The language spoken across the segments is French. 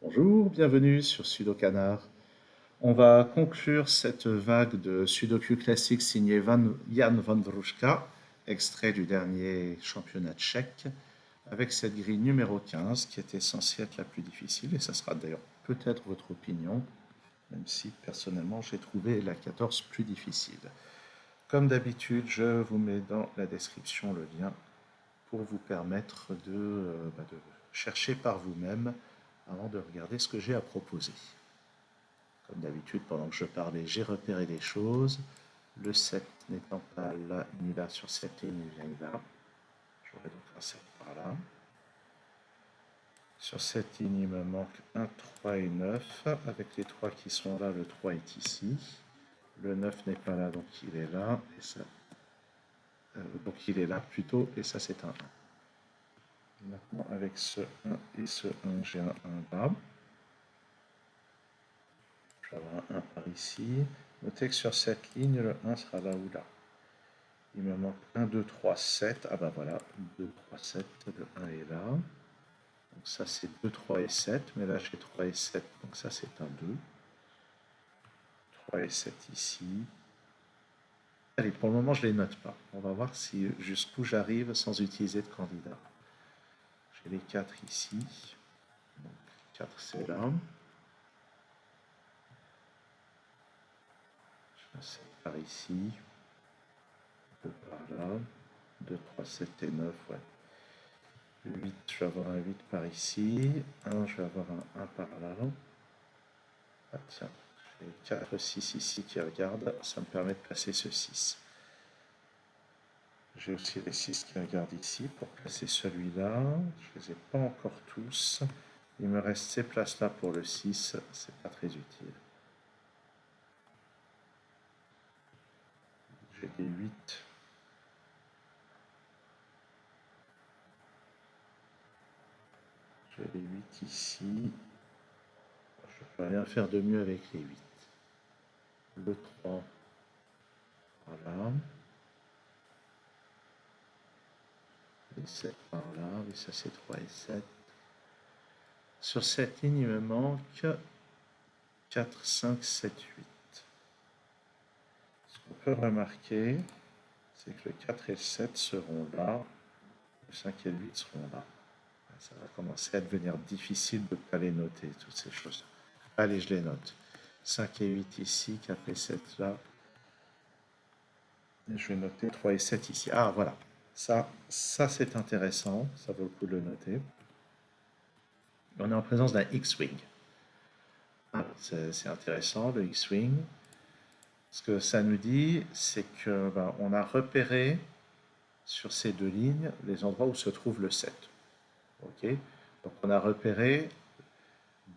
Bonjour, bienvenue sur Sudokanar. On va conclure cette vague de Sudoku classique signé Jan Vondrouška, extrait du dernier championnat tchèque, avec cette grille numéro 15 qui était censée être la plus difficile, et ça sera d'ailleurs peut-être votre opinion, même si personnellement j'ai trouvé la 14 plus difficile. Comme d'habitude, je vous mets dans la description le lien pour vous permettre de chercher par vous-même avant de regarder ce que j'ai à proposer. Comme d'habitude, pendant que je parlais, j'ai repéré des choses. Le 7 n'étant pas là, ni là sur cette ligne, il vient là. J'aurais donc un 7 par là. Sur cette ligne, il me manque un 3 et 9. Avec les 3 qui sont là, le 3 est ici. Le 9 n'est pas là, donc il est là. Et ça, donc il est là plutôt, et ça c'est un 1. Maintenant, avec ce 1 et ce 1, j'ai un 1 là. Je vais avoir un 1 par ici. Notez que sur cette ligne, le 1 sera là ou là. Il me manque 1, 2, 3, 7. Ah bah voilà, 2, 3, 7, le 1 est là. Donc ça c'est 2, 3 et 7, mais là j'ai 3 et 7, donc ça c'est un 2. 3 et 7 ici. Allez, pour le moment je ne les note pas. On va voir si jusqu'où j'arrive sans utiliser de candidat. J'ai les 4 ici. Donc 4 c'est là. Je passe par ici. 2 par là. 2, 3, 7 et 9, ouais. 8, je vais avoir un 8 par ici. 1, je vais avoir un 1 par là. Ah tiens, j'ai 4, 6 ici qui regardent. Ça me permet de placer ce 6. J'ai aussi les 6 qui regardent ici pour placer celui-là. Je ne les ai pas encore tous. Il me reste ces places-là pour le 6. C'est pas très utile. J'ai des 8. J'ai les 8 ici. Je peux rien faire de mieux avec les 8. Le 3. Voilà. Les 7 par là. Oui, ça c'est 3 et 7. Sur cette ligne, il me manque 4, 5, 7, 8. Ce qu'on peut remarquer, c'est que le 4 et le 7 seront là, le 5 et le 8 seront là. Ça va commencer à devenir difficile de ne pas les noter, toutes ces choses. Allez, je les note. 5 et 8 ici, 4 et 7 là. Et je vais noter 3 et 7 ici. Ah, voilà. Ça c'est intéressant. Ça vaut le coup de le noter. On est en présence d'un X-Wing. Ah, c'est intéressant, le X-Wing. Ce que ça nous dit, c'est que on a repéré sur ces deux lignes les endroits où se trouve le 7. Ok. Donc on a repéré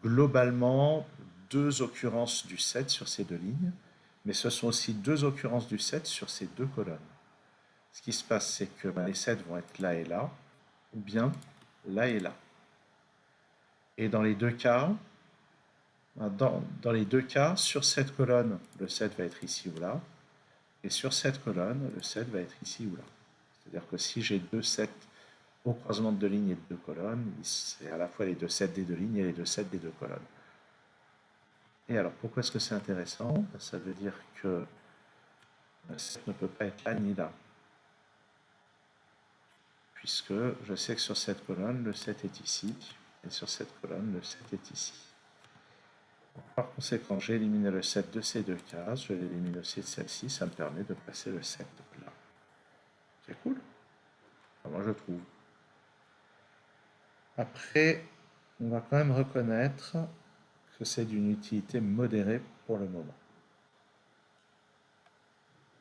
globalement deux occurrences du 7 sur ces deux lignes, mais ce sont aussi deux occurrences du 7 sur ces deux colonnes. Ce qui se passe, c'est que les 7 vont être là et là, ou bien là et là. Et dans les deux cas, sur cette colonne, le 7 va être ici ou là, et sur cette colonne, le 7 va être ici ou là. C'est-à-dire que si j'ai deux 7 au croisement de deux lignes et de deux colonnes, c'est à la fois les deux 7 des deux lignes et les deux 7 des deux colonnes. Et alors, pourquoi est-ce que c'est intéressant? Ça veut dire que le 7 ne peut pas être là ni là. Puisque je sais que sur cette colonne, le 7 est ici, et sur cette colonne, le 7 est ici. Par conséquent, j'ai éliminé le 7 de ces deux cases, je l'élimine aussi de celle-ci, ça me permet de placer le 7 là. C'est cool. Enfin, moi, je trouve. Après, on va quand même reconnaître que c'est d'une utilité modérée pour le moment.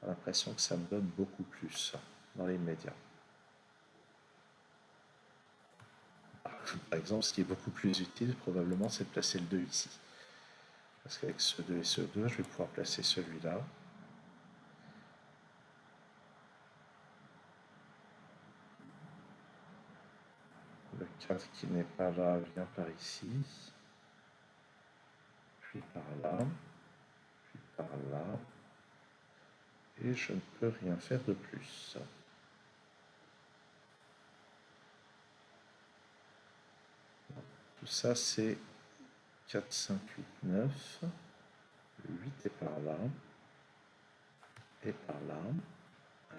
J'ai l'impression que ça me donne beaucoup plus dans les médias. Par exemple, ce qui est beaucoup plus utile, probablement, c'est de placer le 2 ici. Parce qu'avec ce 2 et ce 2, je vais pouvoir placer celui-là. Le 4 qui n'est pas là vient par ici. Puis par là. Puis par là. Et je ne peux rien faire de plus. Tout ça, c'est 4, 5, 8, 9. Le 8 est par là. Et par là. Ouais.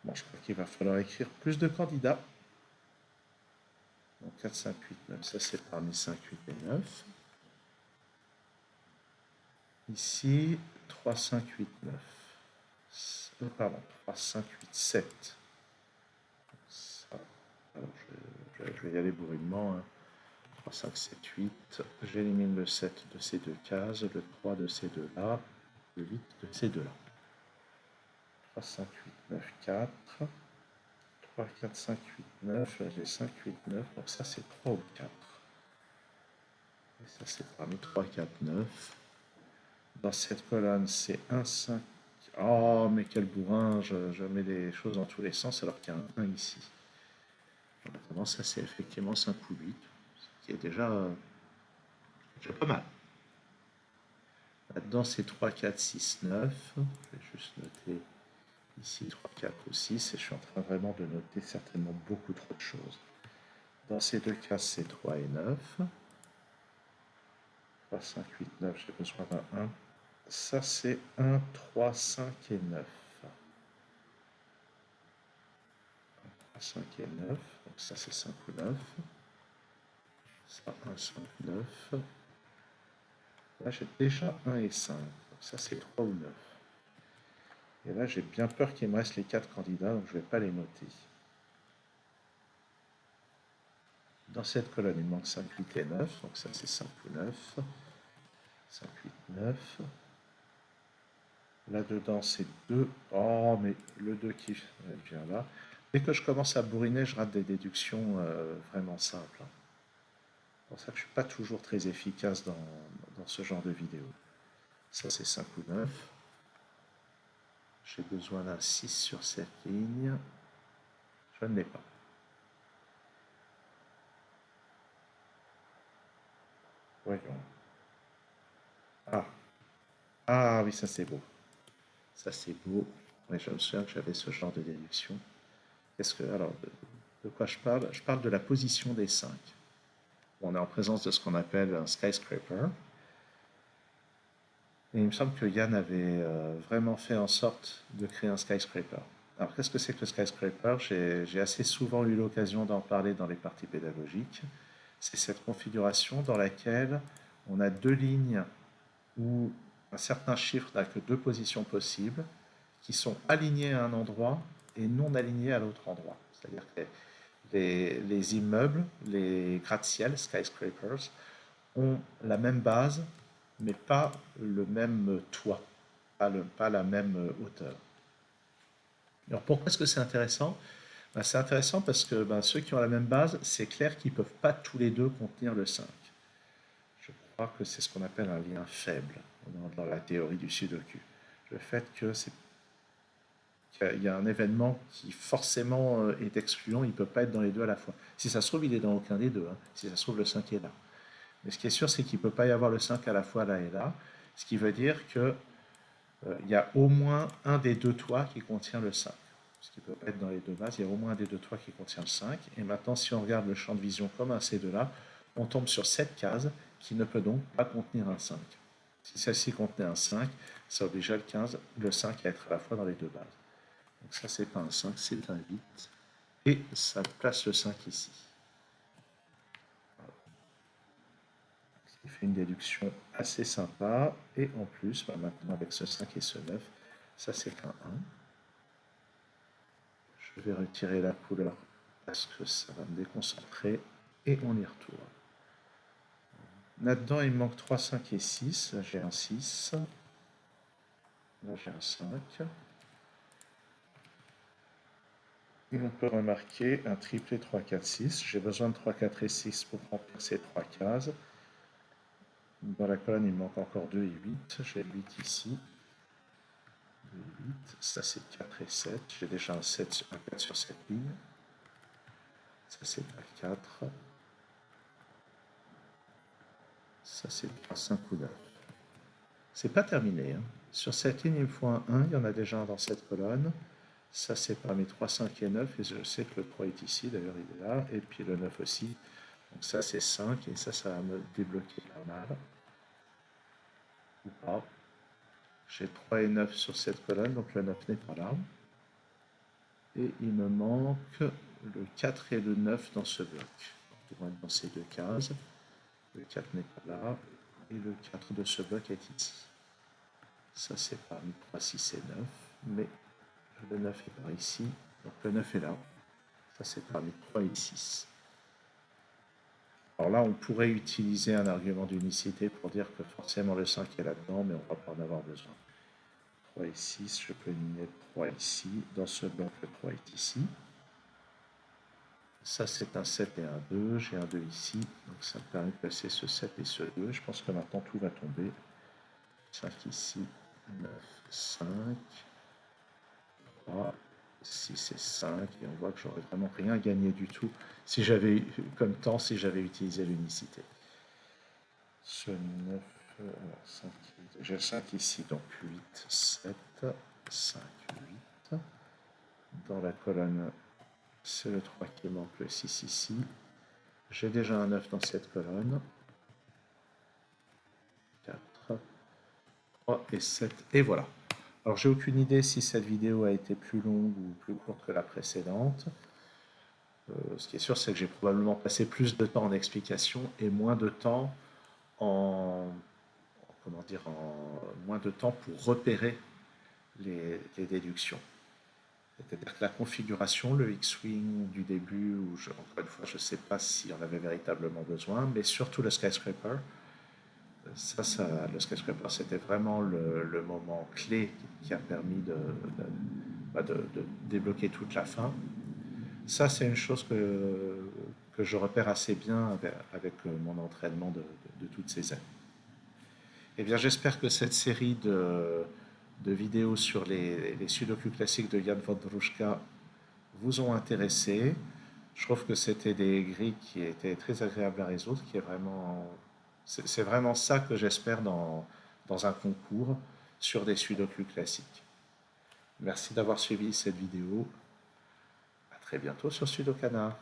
Bon, je crois qu'il va falloir écrire plus de candidats. Donc 4, 5, 8, 9, ça c'est parmi 5, 8 et 9. Ici, 3, 5, 8, 9. Pardon, 3, 5, 8, 7. Ça. Alors, je vais y aller bourrinement. 3, 5, 7, 8. J'élimine le 7 de ces deux cases, le 3 de ces deux-là, le 8 de ces deux-là. 3, 5, 8, 9, 4. 3, 4, 5, 8, 9. Là, j'ai 5, 8, 9. Donc ça, c'est 3 ou 4. Et ça, c'est parmi 3, 4, 9. Dans cette colonne, c'est 1, 5. Oh, mais quel bourrin, je mets les choses dans tous les sens alors qu'il y a un 1 ici. Maintenant, ça, c'est effectivement 5 ou 8, ce qui est déjà pas mal. Là-dedans, c'est 3, 4, 6, 9. Je vais juste noter ici 3, 4 ou 6, et je suis en train vraiment de noter certainement beaucoup trop de choses. Dans ces deux cases, c'est 3 et 9. 3, 5, 8, 9, j'ai besoin d'un 1. Ça, c'est 1, 3, 5 et 9. 5 et 9, donc ça c'est 5 ou 9. Ça, 1, 5, 9. Là j'ai déjà 1 et 5, donc ça c'est 3 ou 9. Et là j'ai bien peur qu'il me reste les 4 candidats, donc je ne vais pas les noter. Dans cette colonne il me manque 5, 8 et 9, donc ça c'est 5 ou 9. 5, 8, 9. Là-dedans c'est 2. Oh mais le 2 qui vient là. Dès que je commence à bourriner, je rate des déductions vraiment simples. C'est pour ça que je ne suis pas toujours très efficace dans ce genre de vidéo. Ça, c'est 5 ou 9. J'ai besoin d'un 6 sur cette ligne. Je ne l'ai pas. Voyons. Ah. Ah oui, ça c'est beau. Ça c'est beau. Oui, je me souviens que j'avais ce genre de déduction. Qu'est-ce que. Alors, de quoi je parle? Je parle de la position des 5. On est en présence de ce qu'on appelle un skyscraper. Et il me semble que Yann avait vraiment fait en sorte de créer un skyscraper. Alors, qu'est-ce que c'est que le skyscraper? J'ai assez souvent eu l'occasion d'en parler dans les parties pédagogiques. C'est cette configuration dans laquelle on a deux lignes où un certain chiffre n'a que deux positions possibles, qui sont alignées à un endroit et non alignées à l'autre endroit. C'est-à-dire que les immeubles, les gratte-ciel, skyscrapers, ont la même base, mais pas le même toit, pas la même hauteur. Alors pourquoi est-ce que c'est intéressant? Ben, c'est intéressant parce que ceux qui ont la même base, c'est clair qu'ils ne peuvent pas tous les deux contenir le 5. Je crois que c'est ce qu'on appelle un lien faible dans la théorie du sudoku. Le fait qu'il y a un événement qui forcément est excluant, il ne peut pas être dans les deux à la fois. Si ça se trouve, il est dans aucun des deux. Si ça se trouve, le 5 est là. Mais ce qui est sûr, c'est qu'il ne peut pas y avoir le 5 à la fois là et là. Ce qui veut dire qu'il y a au moins un des deux toits qui contient le 5. Ce qui ne peut pas être dans les deux bases, il y a au moins un des deux toits qui contient le 5. Et maintenant, si on regarde le champ de vision comme un C2-là, on tombe sur cette case qui ne peut donc pas contenir un 5. Si celle-ci contenait un 5, ça obligeait le 5 à être à la fois dans les deux bases. Donc ça, c'est pas un 5, c'est un 8. Et ça place le 5 ici. Ce qui fait une déduction assez sympa. Et en plus, maintenant avec ce 5 et ce 9, ça c'est un 1. Je vais retirer la couleur parce que ça va me déconcentrer. Et on y retourne. Là-dedans, il me manque 3, 5 et 6. Là, j'ai un 6. Là, j'ai un 5. Et on peut remarquer un triplé 3, 4, 6. J'ai besoin de 3, 4 et 6 pour remplir ces 3 cases. Dans la colonne, il me manque encore 2 et 8. J'ai 8 ici. 2 et 8. Ça, c'est 4 et 7. J'ai déjà un 4 sur cette ligne. Ça, c'est un 4. Ça, c'est un 5 ou 9. C'est pas terminé. Sur cette ligne, il me faut un 1. Il y en a déjà un dans cette colonne. Ça, c'est parmi 3, 5 et 9. Et je sais que le 3 est ici. D'ailleurs, il est là. Et puis le 9 aussi. Donc ça c'est 5 et ça va me débloquer pas mal. Ou pas. J'ai 3 et 9 sur cette colonne, donc le 9 n'est pas là. Et il me manque le 4 et le 9 dans ce bloc. Ils vont être dans ces deux cases. Le 4 n'est pas là. Et le 4 de ce bloc est ici. Ça c'est parmi 3, 6 et 9. Mais le 9 est par ici. Donc le 9 est là. Ça c'est parmi 3 et 6. Alors là, on pourrait utiliser un argument d'unicité pour dire que forcément le 5 est là-dedans, mais on ne va pas en avoir besoin. 3 et 6, je peux éliminer 3 ici. Dans ce bloc, le 3 est ici. Ça, c'est un 7 et un 2. J'ai un 2 ici. Donc ça me permet de placer ce 7 et ce 2. Je pense que maintenant, tout va tomber. 5 ici, 9, 5, 3, 6 et 5. Et on voit que j'aurais vraiment rien gagné du tout si j'avais, comme temps, si j'avais utilisé l'unicité. Ce 9, alors 5, j'ai le 5 ici, donc 8, 7, 5, 8. Dans la colonne, c'est le 3 qui manque, le 6 ici. J'ai déjà un 9 dans cette colonne. 4, 3 et 7. Et voilà. Alors, j'ai aucune idée si cette vidéo a été plus longue ou plus courte que la précédente. Ce qui est sûr, c'est que j'ai probablement passé plus de temps en explication et moins de temps moins de temps pour repérer les déductions. C'est-à-dire que la configuration, le X-Wing du début, encore une fois, je ne sais pas si on avait véritablement besoin, mais surtout le Skyscraper, le Skyscraper, c'était vraiment le moment clé qui a permis de débloquer toute la fin. Ça, c'est une chose que je repère assez bien avec mon entraînement de toutes ces années. Eh bien, j'espère que cette série de vidéos sur les sudoku classiques de Jan Wondrushka vous ont intéressé. Je trouve que c'était des grilles qui étaient très agréables à résoudre, c'est vraiment ça que j'espère dans un concours sur des sudoku classiques. Merci d'avoir suivi cette vidéo. À très bientôt sur Sudokana.